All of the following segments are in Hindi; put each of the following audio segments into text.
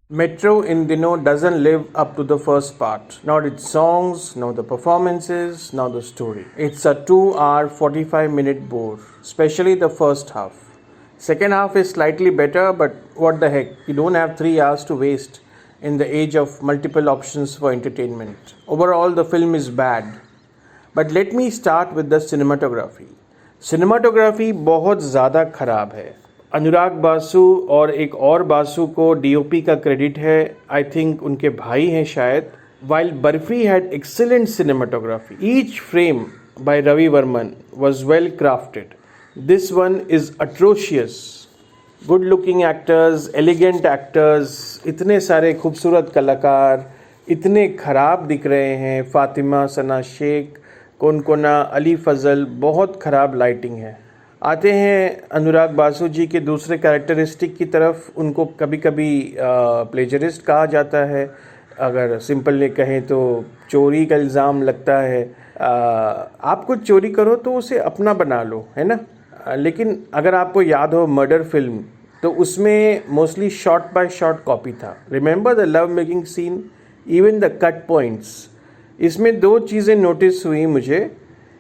Metro in Dino doesn't live up to the first part. Not its songs, not the performances, not the story. It's a 2 hour 45-minute bore, especially the first half. Second half is slightly better, but what the heck, you don't have 3 hours to waste in the age of multiple options for entertainment. Overall, the film is bad. But let me start with the cinematography. Cinematography बहुत ज़्यादा ख़राब है. अनुराग बासु और एक और बासु को डीओपी का क्रेडिट है. आई थिंक उनके भाई हैं शायद. While Barfi had excellent cinematography. Each frame by Ravi Varman was well crafted. This one is atrocious. Good looking actors, elegant actors, इतने सारे खूबसूरत कलाकार इतने ख़राब दिख रहे हैं. फातिमा, सना शेख, कोनकोना, अली फजल, बहुत ख़राब लाइटिंग है. आते हैं अनुराग बासु जी के दूसरे कैरेक्टरिस्टिक की तरफ. उनको कभी कभी प्लेजरिस्ट कहा जाता है. अगर सिंपल कहें तो चोरी का इल्ज़ाम लगता है. आप कुछ चोरी करो तो उसे अपना बना लो, है ना. लेकिन अगर आपको याद हो मर्डर फिल्म, तो उसमें mostly shot by shot copy था. Remember the love making scene, even the cut points. इसमें दो चीज़ें नोटिस हुई मुझे.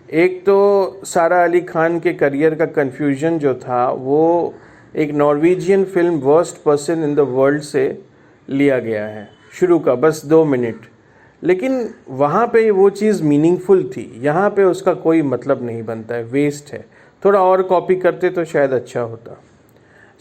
एक तो सारा अली खान के करियर का कन्फ्यूजन जो था वो एक Norwegian film worst person in the world से लिया गया है. शुरू का बस 2 मिनट, लेकिन वहाँ पे वो चीज़ मीनिंगफुल थी. यहाँ पे उसका कोई मतलब नहीं बनता है, वेस्ट है. थोड़ा और कॉपी करते तो शायद अच्छा होता.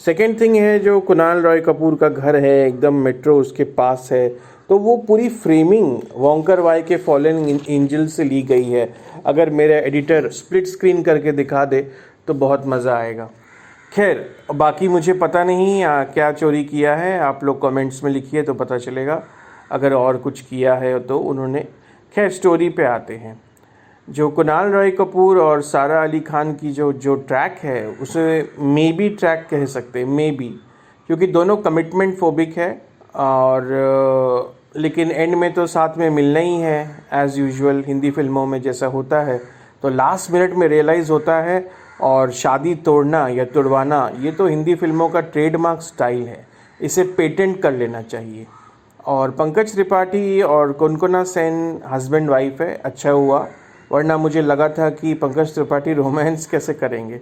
सेकेंड थिंग है, जो कुणाल रॉय कपूर का घर है एकदम मेट्रो उसके पास है, तो वो पूरी फ्रेमिंग वॉन्कर वाई के फॉलन एंजल से ली गई है. अगर मेरा एडिटर स्प्लिट स्क्रीन करके दिखा दे तो बहुत मज़ा आएगा. खैर, बाकी मुझे पता नहीं क्या चोरी किया है. आप लोग कमेंट्स में लिखिए तो पता चलेगा अगर और कुछ किया है तो उन्होंने. खैर, स्टोरी पे आते हैं. जो कुणाल रॉय कपूर और सारा अली खान की जो ट्रैक है उसे मे बी ट्रैक कह सकते हैं, मे बी, क्योंकि दोनों कमिटमेंट फोबिक है. और लेकिन एंड में तो साथ में मिलना ही है एज़ यूजुअल हिंदी फिल्मों में जैसा होता है. तो लास्ट मिनट में रियलाइज़ होता है. और शादी तोड़ना या तुड़वाना ये तो हिंदी फिल्मों का ट्रेडमार्क स्टाइल है. इसे पेटेंट कर लेना चाहिए. और पंकज त्रिपाठी और कोनकोना सेन हस्बैंड वाइफ है. अच्छा हुआ, वरना मुझे लगा था कि पंकज त्रिपाठी रोमांस कैसे करेंगे.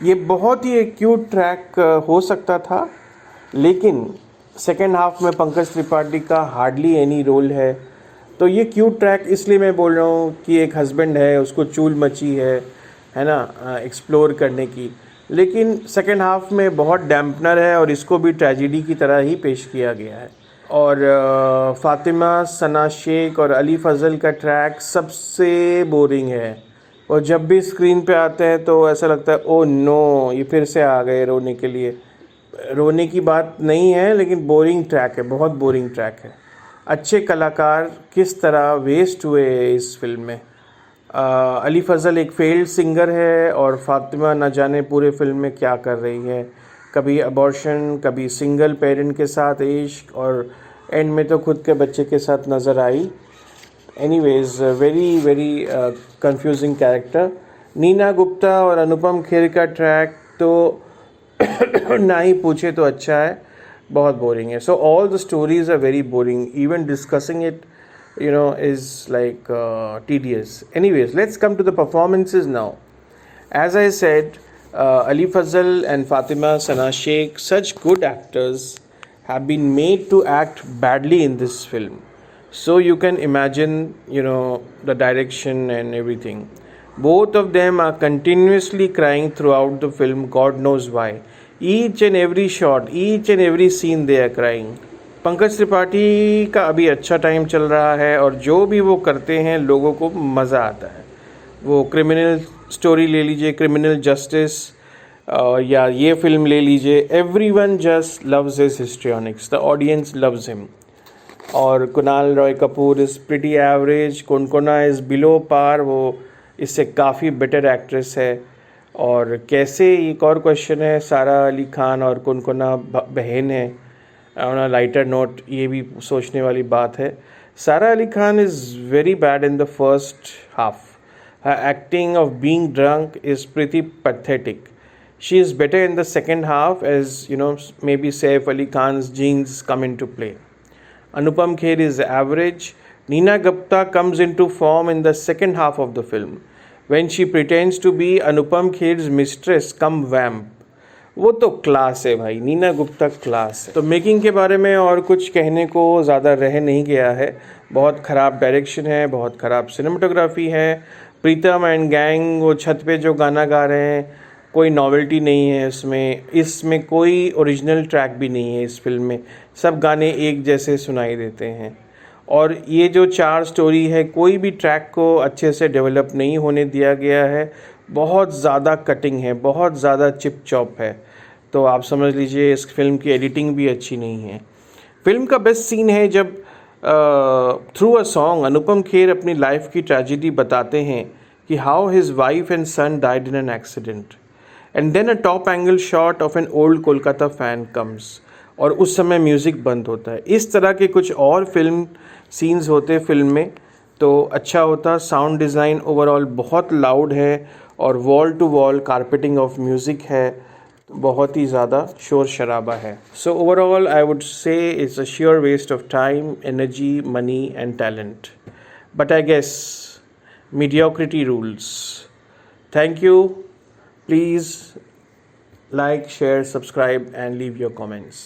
ये बहुत ही एक क्यूट ट्रैक हो सकता था, लेकिन सेकेंड हाफ में पंकज त्रिपाठी का हार्डली एनी रोल है. तो ये क्यूट ट्रैक इसलिए मैं बोल रहा हूँ कि एक हस्बैंड है, उसको चूल मची है ना, एक्सप्लोर करने की. लेकिन सेकेंड हाफ में बहुत डैम्पनर है और इसको भी ट्रेजिडी की तरह ही पेश किया गया है. और फातिमा, सना शेख और अली फजल का ट्रैक सबसे बोरिंग है. और जब भी स्क्रीन पे आते हैं तो ऐसा लगता है ओ नो, ये फिर से आ गए रोने के लिए. रोने की बात नहीं है, लेकिन बोरिंग ट्रैक है, बहुत बोरिंग ट्रैक है. अच्छे कलाकार किस तरह वेस्ट हुए इस फिल्म में. अली फजल एक फेल्ड सिंगर है और फातिमा न जाने पूरे फिल्म में क्या कर रही है. कभी अबॉर्शन, कभी सिंगल पेरेंट के साथ इश्क, और एंड में तो खुद के बच्चे के साथ नज़र आई. Anyways, very very confusing character. Neena Gupta और अनुपम खेर का ट्रैक तो ना ही पूछे तो अच्छा है, बहुत बोरिंग है. So all the stories are very boring. Even discussing it is like tedious. Anyways, let's come to the performances now. As I said, Ali Fazal and Fatima Sana Sheikh, such good actors, have been made to act badly in this film. So you can imagine, the direction and everything. Both of them are continuously crying throughout the film, God knows why. Each and every shot, each and every scene they are crying. Pankaj Tripathi का अभी अच्छा टाइम चल रहा है और जो भी वो करते हैं लोगों को मज़ा आता है. वो क्रिमिनल स्टोरी ले लीजिए, क्रिमिनल जस्टिस, या ये फिल्म ले लीजिए, everyone just loves his histrionics. The audience loves him. और Kunal Roy Kapur is pretty average. Konkona is below par. वो इससे काफ़ी बेटर एक्ट्रेस है. और कैसे, एक और क्वेश्चन है, सारा अली खान और कोनकोना बहन है. ऑन अ लाइटर नोट, ये भी सोचने वाली बात है. सारा Ali Khan is very bad in the first half. Her acting of being drunk is pretty pathetic. She is better in the second half, as you know, maybe Saif Ali Khan's genes come into play. Anupam Kher is average. Neena Gupta comes into form in the second half of the film when she pretends to be Anupam Kher's mistress come vamp. वो तो क्लास है भाई, नीना गुप्ता क्लास है। तो मेकिंग के बारे में और कुछ कहने को ज़्यादा रह नहीं गया है। बहुत ख़राब डायरेक्शन है, बहुत ख़राब सिनेमाटोग्राफी है। प्रीतम एंड गैंग वो छत पे जो गाना गा रहे हैं, कोई नॉवेल्टी नहीं है इसमें कोई ओरिजिनल ट्रैक भी नहीं है इस फिल्म में। सब गाने एक जैसे सुनाई देते हैं। और ये जो 4 स्टोरी है, कोई भी ट्रैक को अच्छे से डेवलप नहीं होने दिया गया है। बहुत ज़्यादा कटिंग है, बहुत ज़्यादा चिप चॉप है। तो आप समझ लीजिए इस फिल्म की एडिटिंग भी अच्छी नहीं है। फिल्म का बेस्ट सीन है जब through a song Anupam Kher अपनी लाइफ की ट्रेजेडी बताते हैं कि how his wife and son died in an accident, and then a top angle shot of an old Kolkata fan comes, और उस समय म्यूज़िक बंद होता है। इस तरह के कुछ और फिल्म सीन्स होते फिल्म में तो अच्छा होता। साउंड डिज़ाइन ओवरऑल बहुत लाउड है और wall to wall carpeting of music है, बहुत ही ज़्यादा शोर शराबा है। So overall I would say it's a sure waste of time, energy, money and talent, but I guess mediocrity rules. Thank you. Please like, share, subscribe and leave your comments.